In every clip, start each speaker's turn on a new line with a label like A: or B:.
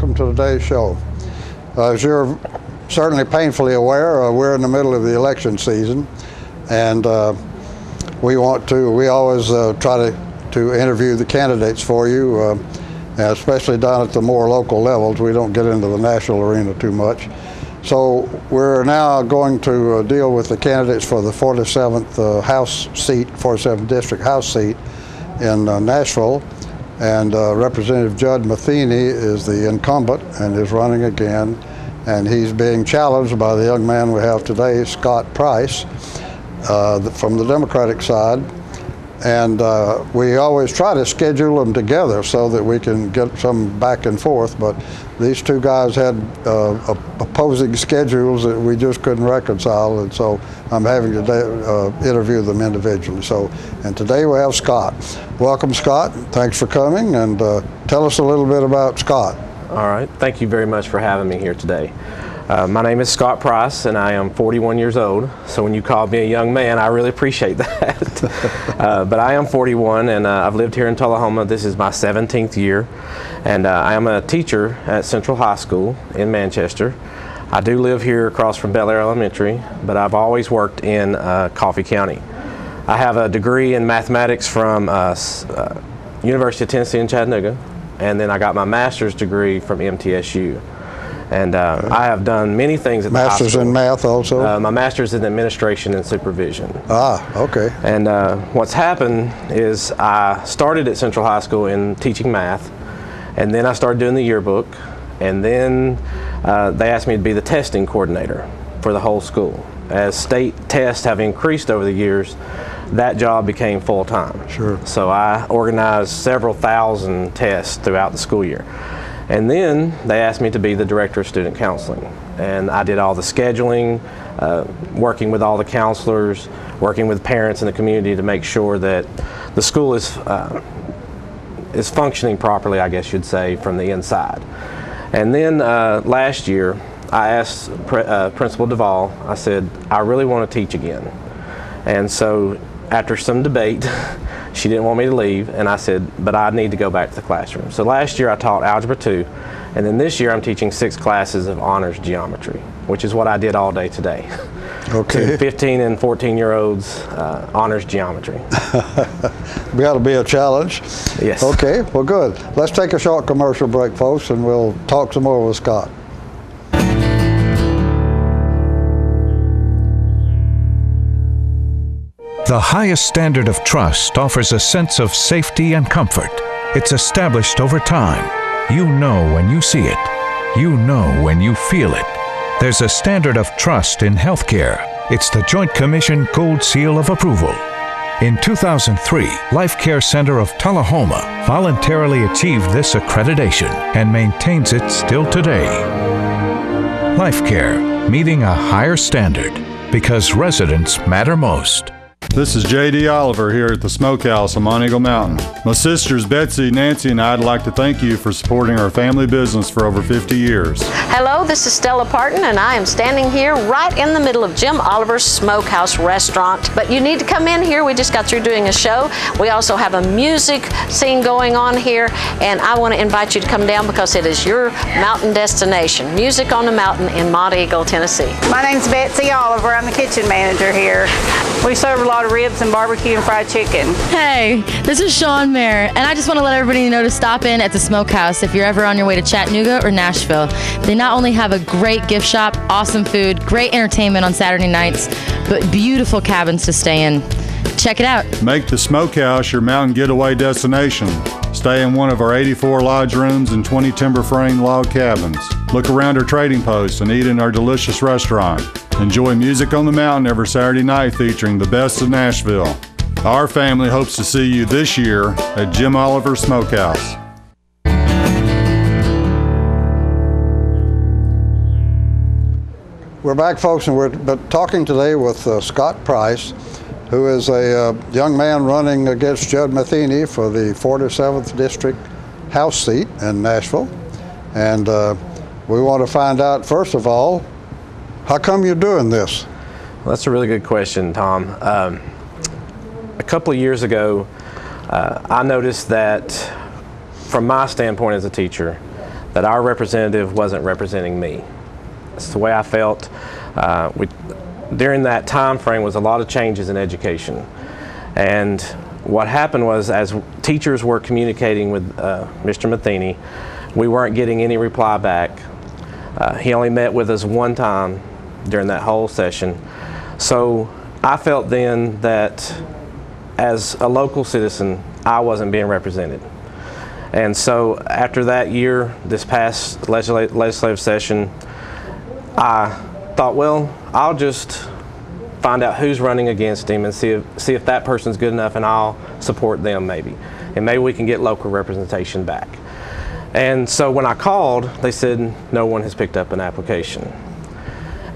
A: welcome to today's show. As you're certainly painfully aware, we're in the middle of the election season, and we always try to interview the candidates for you, especially down at the more local levels. We don't get into the national arena too much. So we're now going to deal with the candidates for the 47th House seat, 47th District House seat in Nashville. And Representative Judd Matheny is the incumbent and is running again. And he's being challenged by the young man we have today, Scott Price, from the Democratic side. And we always try to schedule them together so that we can get some back and forth, but these two guys had opposing schedules that we just couldn't reconcile, and so I'm having to interview them individually. And today we have Scott. Welcome, Scott. Thanks for coming, and tell us a little bit about Scott.
B: All right. Thank you very much for having me here today. My name is Scott Price, and I am 41 years old. So when you called me a young man, I really appreciate that. But I am 41, and I've lived here in Tullahoma. This is my 17th year, and I am a teacher at Central High School in Manchester. I do live here across from Bel Air Elementary, but I've always worked in Coffee County. I have a degree in mathematics from University of Tennessee in Chattanooga, and then I got my master's degree from MTSU. And I have done many things at the high school.
A: Master's in math also?
B: My master's in administration and supervision.
A: Ah, okay.
B: And what's happened is I started at Central High School in teaching math, and then I started doing the yearbook, and then they asked me to be the testing coordinator for the whole school. As state tests have increased over the years, that job became full-time.
A: Sure.
B: So I organized several thousand tests throughout the school year. And then they asked me to be the director of student counseling. And I did all the scheduling, working with all the counselors, working with parents in the community to make sure that the school is functioning properly, I guess you'd say, from the inside. And then last year, I asked Principal Duvall, I said, I really want to teach again. And so after some debate, she didn't want me to leave, and I said, but I need to go back to the classroom. So last year I taught Algebra 2, and then this year I'm teaching 6 classes of honors geometry, which is what I did all day today.
A: Okay.
B: To 15 and 14-year-olds, honors geometry.
A: Got to be a challenge.
B: Yes.
A: Okay, well good. Let's take a short commercial break, folks, and we'll talk some more with Scott.
C: The highest standard of trust offers a sense of safety and comfort. It's established over time. You know when you see it. You know when you feel it. There's a standard of trust in healthcare. It's the Joint Commission Gold Seal of Approval. In 2003, Life Care Center of Tullahoma voluntarily achieved this accreditation and maintains it still today. Life Care, meeting a higher standard because residents matter most.
D: This is J.D. Oliver here at the Smokehouse on Monteagle Mountain. My sisters Betsy, Nancy, and I'd like to thank you for supporting our family business for over 50 years.
E: Hello, this is Stella Parton, and I am standing here right in the middle of Jim Oliver's Smokehouse restaurant. But you need to come in here. We just got through doing a show. We also have a music scene going on here, and I want to invite you to come down because it is your mountain destination. Music on the Mountain in Monteagle, Tennessee.
F: My name's Betsy Oliver. I'm the kitchen manager here. We serve a lot of ribs and barbecue and fried chicken.
G: Hey, this is Sean Mayer, and I just want to let everybody know to stop in at the Smokehouse if you're ever on your way to Chattanooga or Nashville. They not only have a great gift shop, awesome food, great entertainment on Saturday nights, but beautiful cabins to stay in. Check it out.
D: Make the Smokehouse your mountain getaway destination. Stay in one of our 84 lodge rooms and 20 timber frame log cabins. Look around our trading posts and eat in our delicious restaurant. Enjoy music on the mountain every Saturday night featuring the best of Nashville. Our family hopes to see you this year at Jim Oliver Smokehouse.
A: We're back, folks, and we're talking today with Scott Price, who is a young man running against Judd Matheny for the 47th District House seat in Nashville. And we want to find out, first of all, how come you're doing this?
B: Well, that's a really good question, Tom. A couple of years ago, I noticed that from my standpoint as a teacher, that our representative wasn't representing me. That's the way I felt. During that time frame was a lot of changes in education. And what happened was, as teachers were communicating with Mr. Matheny, we weren't getting any reply back. He only met with us one time during that whole session. So I felt then that as a local citizen, I wasn't being represented. And so after that year, this past legislative session, I thought, well, I'll just find out who's running against him and see if that person's good enough, and I'll support them maybe. And maybe we can get local representation back. And so when I called, they said no one has picked up an application.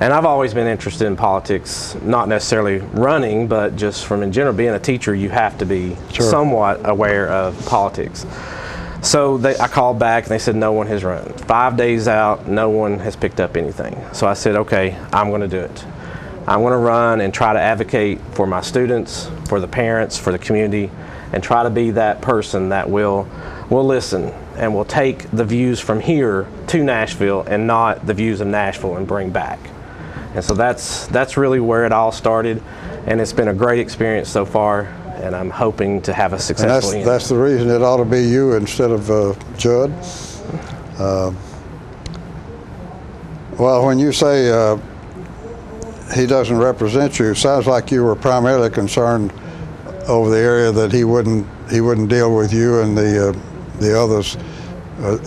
B: And I've always been interested in politics, not necessarily running, but just from in general, being a teacher, you have to be somewhat aware of politics. So I called back and they said no one has run. 5 days out, no one has picked up anything. So I said, okay, I'm going to do it. I'm going to run and try to advocate for my students, for the parents, for the community, and try to be that person that will listen and will take the views from here to Nashville and not the views of Nashville and bring back. And so that's really where it all started, and it's been a great experience so far, and I'm hoping to have a successful end.
A: That's the reason it ought to be you instead of Judd. Well, when you say he doesn't represent you, it sounds like you were primarily concerned over the area that he wouldn't deal with you and the others.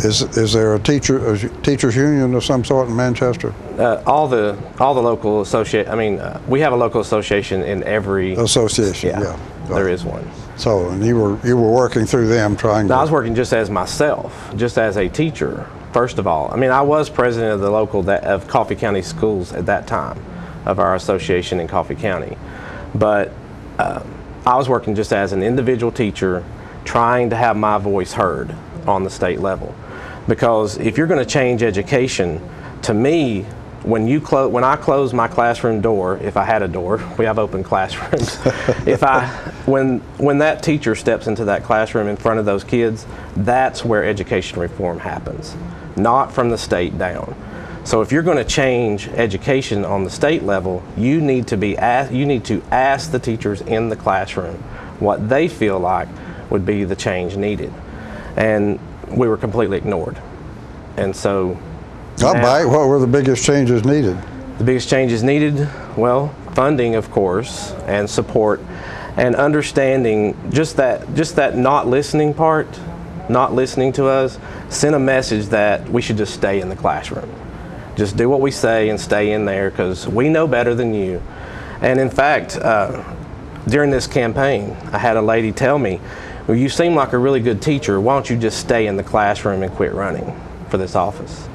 A: Is there a teachers union of some sort in Manchester?
B: All the local association. I mean, we have a local association in every
A: association. Yeah,
B: there is one.
A: So, and you were working through them, trying to.
B: I was working just as myself, just as a teacher. First of all, I mean, I was president of the local of Coffee County Schools at that time, of our association in Coffee County, but I was working just as an individual teacher, trying to have my voice heard on the state level. Because if you're going to change education, to me, when I close my classroom door, if I had a door, we have open classrooms. When that teacher steps into that classroom in front of those kids, that's where education reform happens, not from the state down. So if you're going to change education on the state level, you need to ask the teachers in the classroom what they feel like would be the change needed. And we were completely ignored. And so
A: what were the biggest changes needed?
B: The biggest changes needed, well, funding, of course, and support, and understanding just that not listening part, not listening to us, sent a message that we should just stay in the classroom. Just do what we say and stay in there, because we know better than you. And in fact, during this campaign, I had a lady tell me, well, you seem like a really good teacher, why don't you just stay in the classroom and quit running for this office?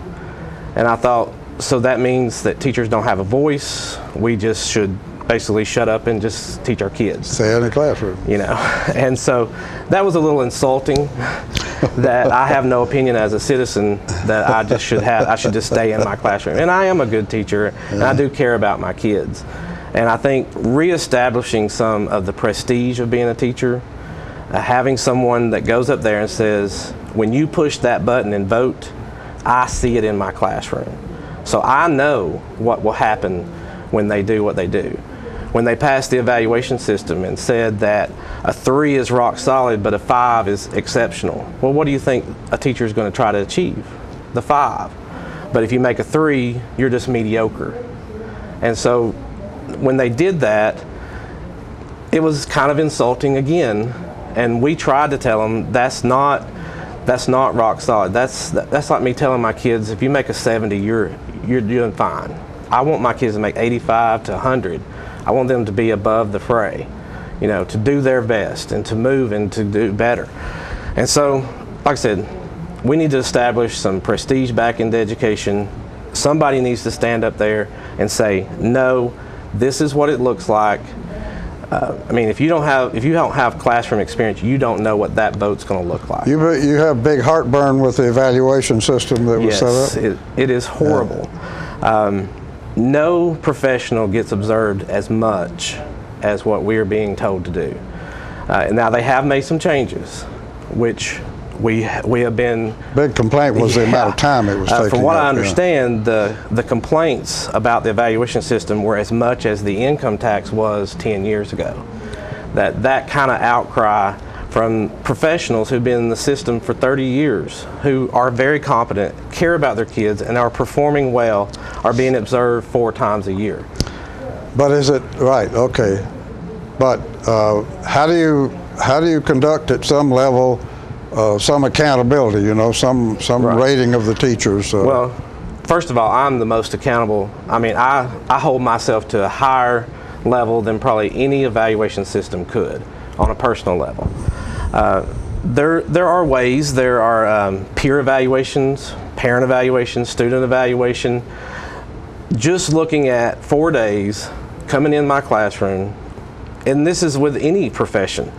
B: And I thought, so that means that teachers don't have a voice, we just should basically shut up and just teach our kids.
A: Stay in the classroom.
B: You know, and so that was a little insulting, that I have no opinion as a citizen, that I should just stay in my classroom. And I am a good teacher, and I do care about my kids. And I think reestablishing some of the prestige of being a teacher, having someone that goes up there and says, when you push that button and vote, I see it in my classroom. So I know what will happen when they do what they do. When they passed the evaluation system and said that a 3 is rock solid, but a 5 is exceptional. Well, what do you think a teacher is going to try to achieve? The 5. But if you make a 3, you're just mediocre. And so when they did that, it was kind of insulting again. And we tried to tell them that's not rock solid. That's like me telling my kids, if you make a 70, you're doing fine. I want my kids to make 85 to 100. I want them to be above the fray, you know, to do their best and to move and to do better. And so, like I said, we need to establish some prestige back into education. Somebody needs to stand up there and say, no, this is what it looks like. I mean, if you don't have classroom experience, you don't know what that vote's going to look like.
A: You have big heartburn with the evaluation system that was set up?
B: Yes, it is horrible. No professional gets observed as much as what we are being told to do. Now, they have made some changes, which We have been...
A: Big complaint was the amount of time it was taking.
B: From what I
A: yeah.
B: understand, the complaints about the evaluation system were as much as the income tax was 10 years ago. That kind of outcry from professionals who've been in the system for 30 years, who are very competent, care about their kids, and are performing well, are being observed 4 times a year.
A: But is it right? Okay. But how do you conduct at some level some accountability? You know, some
B: Right.
A: rating of the teachers.
B: Well, first of all, I'm the most accountable. I mean, I hold myself to a higher level than probably any evaluation system could on a personal level. There are ways. There are peer evaluations, parent evaluations, student evaluation. Just looking at 4 days, coming in my classroom, and this is with any profession.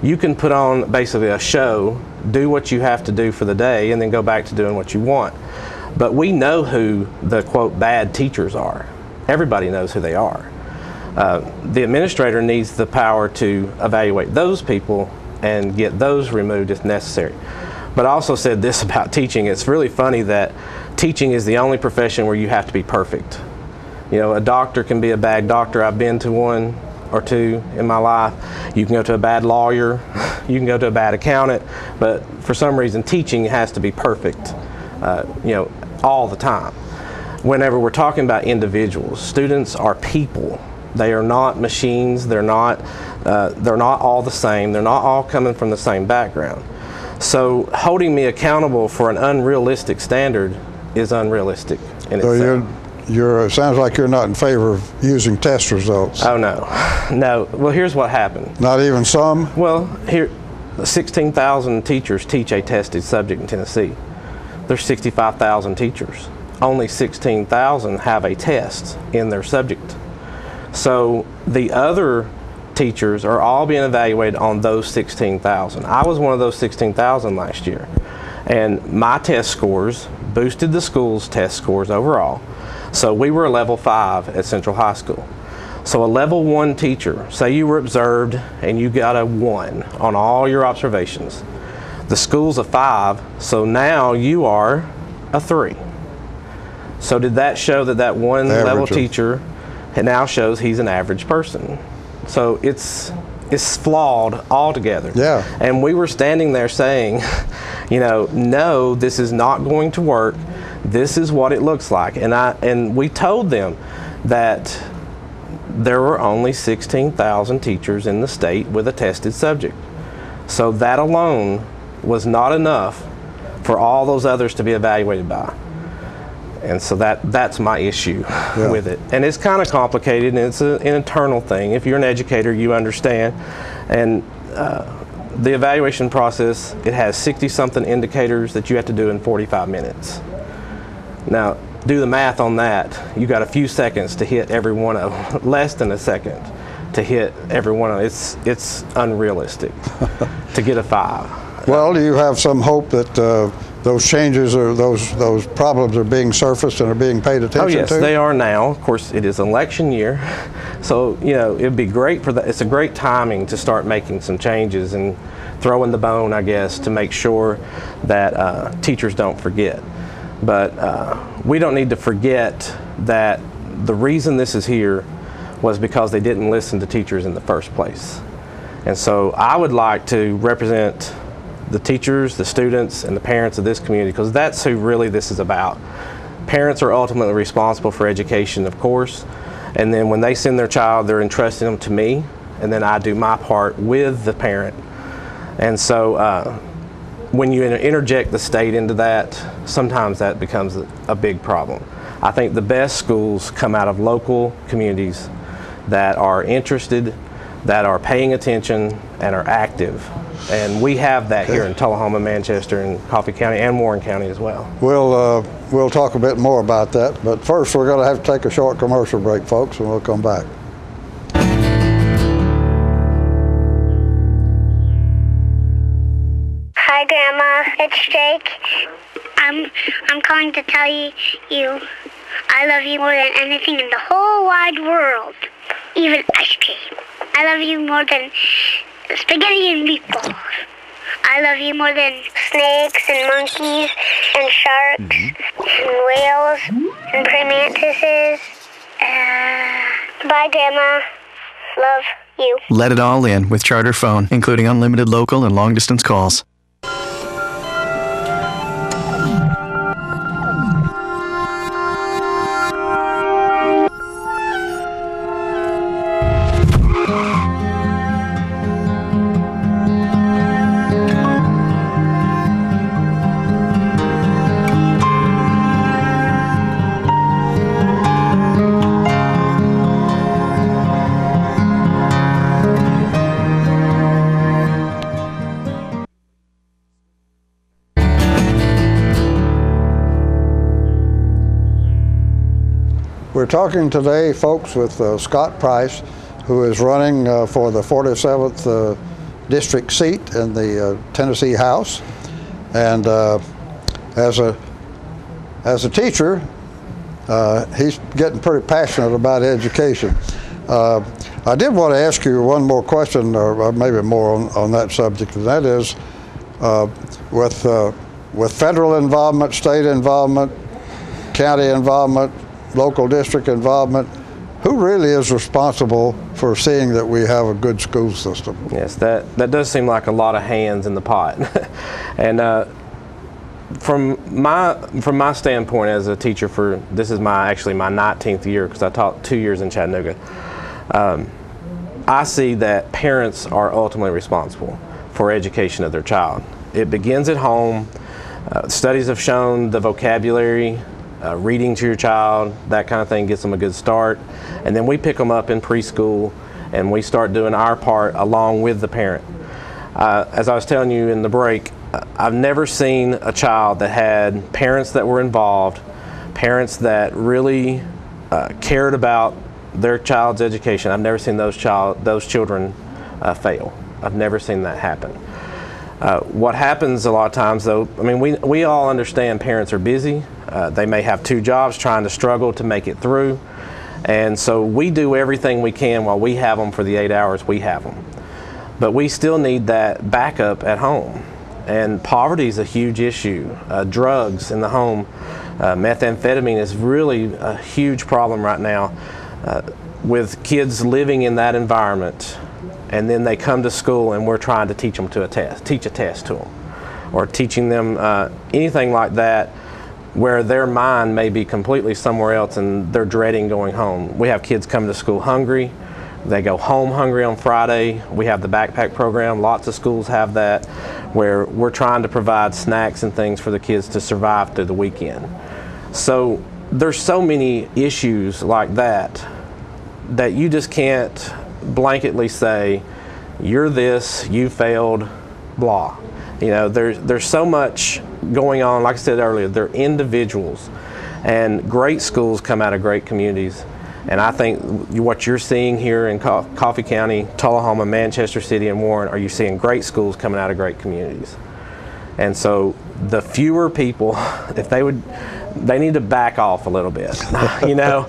B: You can put on basically a show, do what you have to do for the day, and then go back to doing what you want. But we know who the, quote, bad teachers are. Everybody knows who they are. The administrator needs the power to evaluate those people and get those removed if necessary. But I also said this about teaching. It's really funny that teaching is the only profession where you have to be perfect. You know, a doctor can be a bad doctor. I've been to 1 or 2 in my life. You can go to a bad lawyer, you can go to a bad accountant, but for some reason teaching has to be perfect, you know, all the time. Whenever we're talking about individuals, students are people. They are not machines. They're not all the same. They're not all coming from the same background. So holding me accountable for an unrealistic standard is unrealistic in
A: So
B: itself.
A: it sounds like you're not in favor of using test results.
B: Oh no, no. Well, here's what happened.
A: Not even some?
B: Well, here, 16,000 teachers teach a tested subject in Tennessee. There's 65,000 teachers. Only 16,000 have a test in their subject. So the other teachers are all being evaluated on those 16,000. I was one of those 16,000 last year. And my test scores boosted the school's test scores overall. So we were a level 5 at Central High School. So a level 1 teacher, say you were observed and you got a 1 on all your observations. The school's a 5, so now you are a 3. So did that show that that one level teacher, it now shows he's an average person? So it's flawed altogether.
A: Yeah.
B: And we were standing there saying, you know, no, this is not going to work. This is what it looks like. And we told them that there were only 16,000 teachers in the state with a tested subject. So that alone was not enough for all those others to be evaluated by. And so that's my issue with it. And it's kind of complicated, and it's an internal thing. If you're an educator, you understand. And the evaluation process, it has 60-something indicators that you have to do in 45 minutes. Now, do the math on that. You got a few seconds to hit every one of them, less than a second to hit every one of them. It's unrealistic to get a 5.
A: Well, do you have some hope that those changes or those problems are being surfaced and are being paid attention to?
B: Oh yes, they are now. Of course, it is election year, so you know it'd be great for that. It's a great timing to start making some changes and throwing the bone, I guess, to make sure that teachers don't forget. But we don't need to forget that the reason this is here was because they didn't listen to teachers in the first place. And so I would like to represent the teachers, the students, and the parents of this community, because that's who really this is about. Parents are ultimately responsible for education, of course, and then when they send their child, they're entrusting them to me, and then I do my part with the parent. And so when you interject the state into that, sometimes that becomes a big problem. I think the best schools come out of local communities that are interested, that are paying attention, and are active. And we have that here in Tullahoma, Manchester, and Coffee County, and Warren County as well.
A: We'll talk a bit more about that, but first we're going to have to take a short commercial break, folks, and we'll come back.
H: Hi, Grandma. It's Jake. I'm calling to tell you I love you more than anything in the whole wide world, even ice cream. I love you more than spaghetti and meatballs. I love you more than snakes and monkeys and sharks and whales and praying mantises. Bye, Grandma. Love you.
I: Let it all in with Charter Phone, including unlimited local and long-distance calls.
A: We're talking today, folks, with Scott Price, who is running for the 47th district seat in the Tennessee House. And as a teacher, he's getting pretty passionate about education. I did want to ask you one more question, or maybe more on that subject, and that is with federal involvement, state involvement, county involvement, local district involvement, who really is responsible for seeing that we have a good school system?
B: Yes, that does seem like a lot of hands in the pot. And from my standpoint as a teacher, this is actually my 19th year, because I taught 2 years in Chattanooga, I see that parents are ultimately responsible for education of their child. It begins at home. Studies have shown the vocabulary, reading to your child, that kind of thing gets them a good start. And then we pick them up in preschool and we start doing our part along with the parent. As I was telling you in the break, I've never seen a child that had parents that were involved, parents that really cared about their child's education. I've never seen those children fail. I've never seen that happen. What happens a lot of times, though, I mean, we all understand parents are busy. They may have 2 jobs, trying to struggle to make it through. And so we do everything we can while we have them for the 8 hours we have them. But we still need that backup at home. And poverty is a huge issue. Drugs in the home, methamphetamine is really a huge problem right now with kids living in that environment. And then they come to school and we're trying to teach them to teach a test to them, or teaching them anything like that, where their mind may be completely somewhere else and they're dreading going home. We have kids come to school hungry. They go home hungry on Friday. We have the backpack program. Lots of schools have that, where we're trying to provide snacks and things for the kids to survive through the weekend. So there's so many issues like that you just can't blanketly say, you're this, you failed, blah. You know, there's so much going on. Like I said earlier, they're individuals, and great schools come out of great communities. And I think what you're seeing here in Coffee County, Tullahoma, Manchester City, and Warren, are you seeing great schools coming out of great communities. And so the fewer people, if they need to back off a little bit. You know,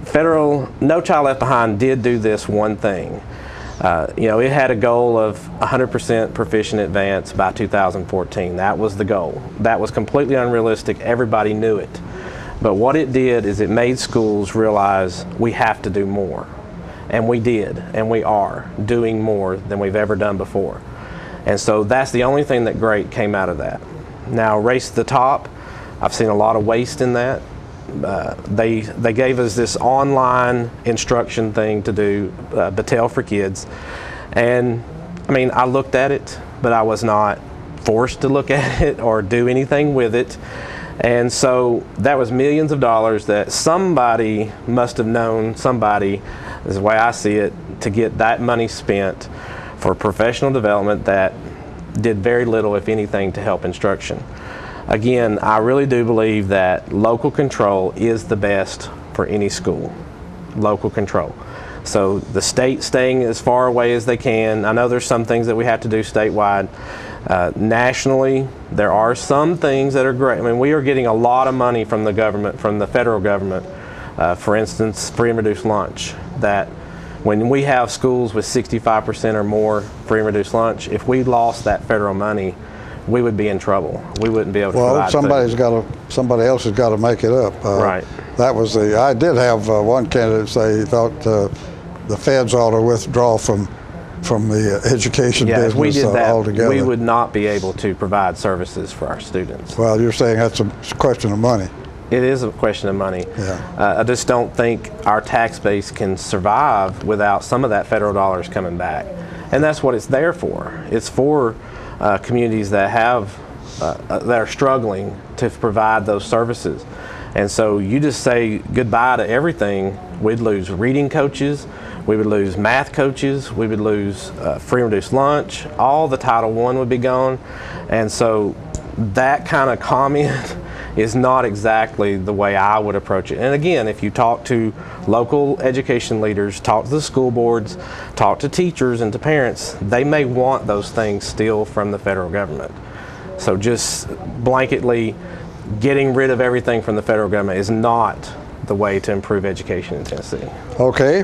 B: federal No Child Left Behind did do this one thing. You know, it had a goal of 100% proficient advance by 2014. That was the goal. That was completely unrealistic. Everybody knew it. But what it did is it made schools realize we have to do more. And we did, and we are doing more than we've ever done before. And so that's the only thing that great came out of that. Now, Race to the Top, I've seen a lot of waste in that. They gave us this online instruction thing to do, Battelle for Kids. And I mean, I looked at it, but I was not forced to look at it or do anything with it. And so that was millions of dollars that somebody must have known, somebody, this is the way I see it, to get that money spent for professional development that did very little, if anything, to help instruction. Again, I really do believe that local control is the best for any school. Local control. So the state staying as far away as they can. I know there's some things that we have to do statewide. Nationally, there are some things that are great. I mean, we are getting a lot of money from the government, from the federal government. For instance, free and reduced lunch. That When we have schools with 65% or more free and reduced lunch, if we lost that federal money, we would be in trouble. We wouldn't be able to provide
A: somebody else has got to make it up.
B: Right.
A: That was I did have one candidate say he thought the feds ought to withdraw from the education business
B: if we did that,
A: altogether.
B: we would not be able to provide services for our students.
A: Well, you're saying that's a question of money.
B: It is a question of money.
A: Yeah.
B: I just don't think our tax base can survive without some of that federal dollars coming back. And that's what it's there for. It's for communities that that are struggling to provide those services. And so you just say goodbye to everything, we'd lose reading coaches, we would lose math coaches, we would lose free and reduced lunch, all the Title I would be gone. And so that kind of comment is not exactly the way I would approach it. And again, if you talk to local education leaders, talk to the school boards, talk to teachers and to parents, they may want those things still from the federal government. So just blanketly getting rid of everything from the federal government is not the way to improve education in Tennessee.
A: Okay.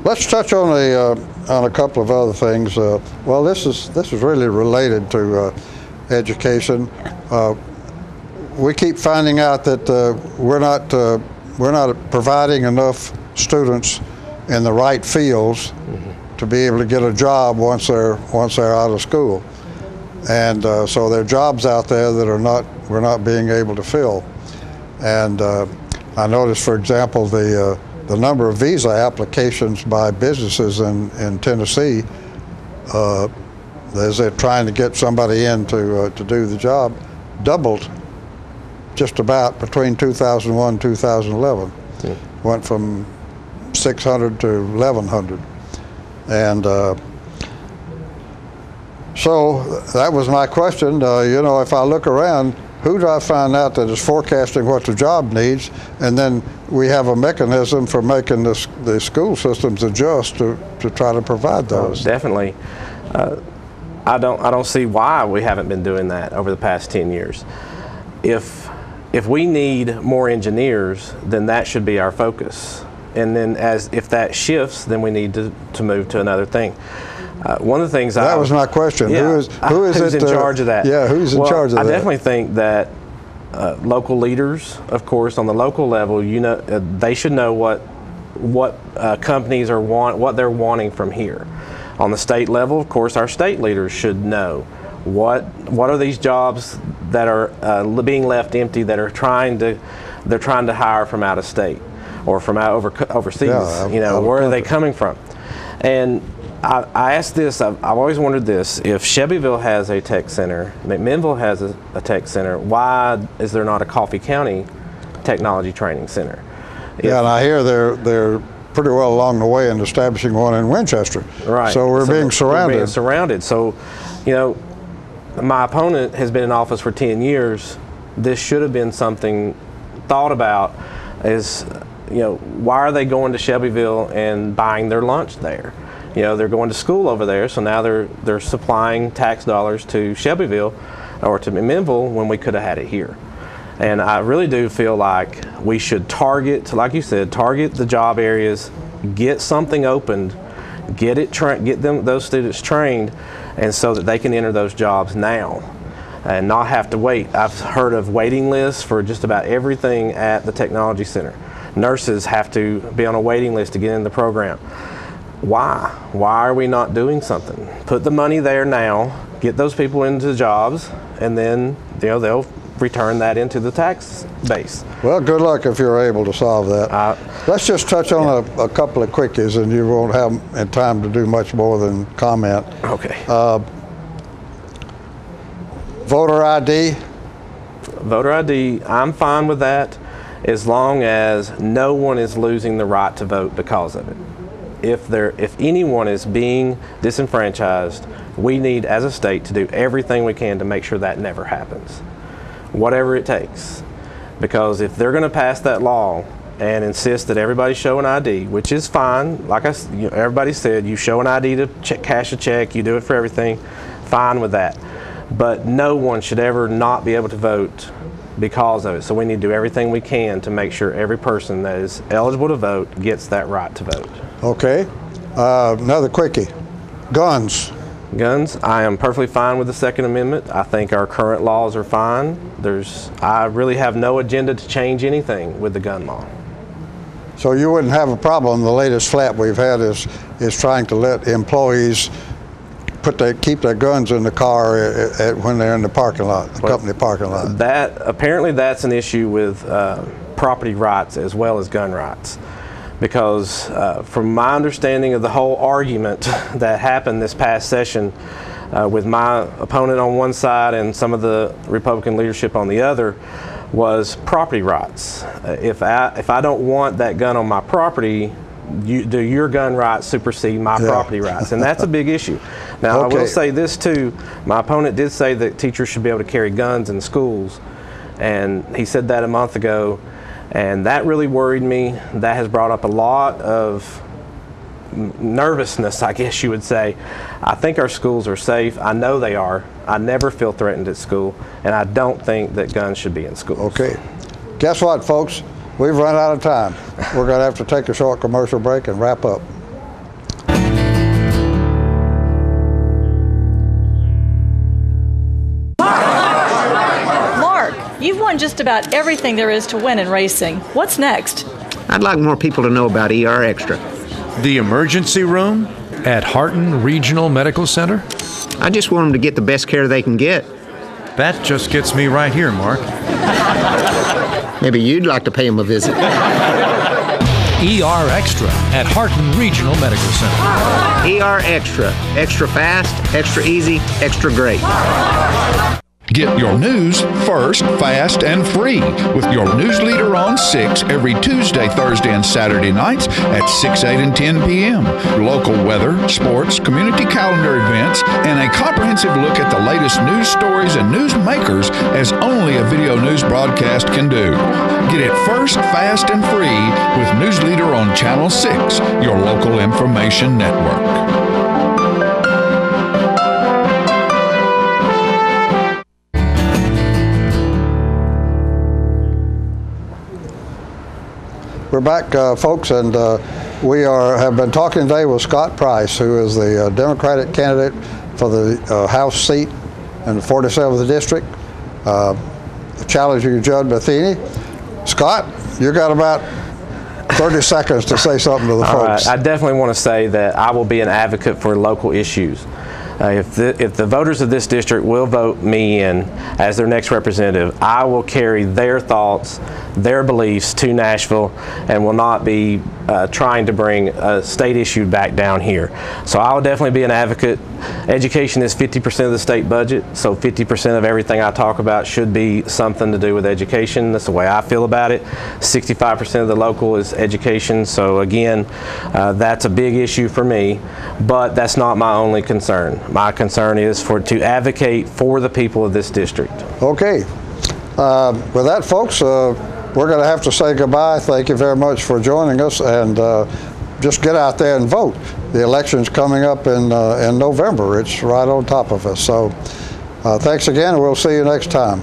A: Let's touch on a couple of other things. Well, this is really related to education. We keep finding out that we're not providing enough students in the right fields to be able to get a job once they're out of school, and so there are jobs out there that we're not being able to fill. And I noticed, for example, the number of visa applications by businesses in Tennessee as they're trying to get somebody in to do the job doubled just about between 2001 and 2011.
B: Yeah.
A: Went from 600 to 1,100. And so that was my question. If I look around, who do I find out that is forecasting what the job needs? And then we have a mechanism for making the school systems adjust to try to provide those.
B: Definitely. I don't see why we haven't been doing that over the past 10 years. If we need more engineers, then that should be our focus. And then if that shifts, then we need to move to another thing. One of the things
A: that was my question.
B: Yeah, who's in charge of that?
A: Yeah, who's in charge of that?
B: I definitely think that local leaders, of course, on the local level, they should know what companies what they're wanting from here. On the state level, of course, our state leaders should know what are these jobs that are being left empty that they're trying to hire from out of state or from overseas.
A: Yeah,
B: where are they coming from? And I asked this. I've always wondered this: if Shelbyville has a tech center, McMinnville has a tech center, why is there not a Coffee County technology training center?
A: Yeah, and I hear they're pretty well along the way in establishing one in Winchester.
B: Right.
A: So we're being surrounded.
B: We're being surrounded. So, my opponent has been in office for 10 years. This should have been something thought about. Why are they going to Shelbyville and buying their lunch there? They're going to school over there, so now they're supplying tax dollars to Shelbyville or to McMinnville when we could have had it here. And I really do feel like we should target, like you said, target the job areas, get something opened, get those students trained, and so that they can enter those jobs now and not have to wait. I've heard of waiting lists for just about everything at the technology center. Nurses have to be on a waiting list to get in the program. Why? Why are we not doing something? Put the money there now, get those people into jobs, and then they'll return that into the tax base.
A: Well, good luck if you're able to solve that. Let's just touch on a couple of quickies, and you won't have time to do much more than comment.
B: Okay.
A: Voter ID.
B: Voter ID, I'm fine with that as long as no one is losing the right to vote because of it. If anyone is being disenfranchised, we need as a state to do everything we can to make sure that never happens, whatever it takes. Because if they're going to pass that law and insist that everybody show an ID, which is fine, like everybody said, you show an ID to cash a check, you do it for everything, fine with that. But no one should ever not be able to vote because of it. So we need to do everything we can to make sure every person that is eligible to vote gets that right to vote.
A: Okay. Another quickie. Guns.
B: Guns, I am perfectly fine with the Second Amendment. I think our current laws are fine. I really have no agenda to change anything with the gun law.
A: So you wouldn't have a problem. The latest flap we've had is trying to let employees keep their guns in the car when they're in the parking lot, the company parking lot.
B: Apparently that's an issue with property rights as well as gun rights. Because from my understanding of the whole argument that happened this past session with my opponent on one side and some of the Republican leadership on the other, was property rights. If I don't want that gun on my property, do your gun rights supersede my property rights? And that's a big issue. Now, I will say this too. My opponent did say that teachers should be able to carry guns in schools, and he said that a month ago, and that really worried me. That has brought up a lot of nervousness, I guess you would say. I think our schools are safe. I know they are. I never feel threatened at school, and I don't think that guns should be in schools.
A: Okay. Guess what, folks? We've run out of time. We're going to have to take a short commercial break and wrap up.
J: Mark, you've won just about everything there is to win in racing. What's next?
K: I'd like more people to know about ER Extra.
L: The emergency room at Harton Regional Medical Center?
K: I just want them to get the best care they can get.
L: That just gets me right here, Mark.
K: Maybe you'd like to pay them a visit.
L: ER Extra at Harton Regional Medical Center.
K: ER Extra. Extra fast, extra easy, extra great.
M: Get your news first, fast, and free with your news leader on 6 every Tuesday, Thursday, and Saturday nights at 6, 8, and 10 p.m. Local weather, sports, community calendar events, and a comprehensive look at the latest news stories and news makers as only a video news broadcast can do. Get it first, fast, and free with News Leader on Channel 6, your local information network.
A: We're back, folks, and we have been talking today with Scott Price, who is the Democratic candidate for the House seat in the 47th District, challenging Judd Matheny. Scott, you got about 30 seconds to say something to the folks.
B: I definitely want to say that I will be an advocate for local issues. If the voters of this district will vote me in as their next representative, I will carry their thoughts, their beliefs to Nashville, and will not be trying to bring a state issue back down here. So I will definitely be an advocate. Education is 50% of the state budget, so 50% of everything I talk about should be something to do with education. That's the way I feel about it. 65% of the local is education, so again, that's a big issue for me, but that's not my only concern. My concern is to advocate for the people of this district.
A: Okay. With that, folks, we're going to have to say goodbye. Thank you very much for joining us, and just get out there and vote. The election's coming up in November. It's right on top of us. So thanks again, and we'll see you next time.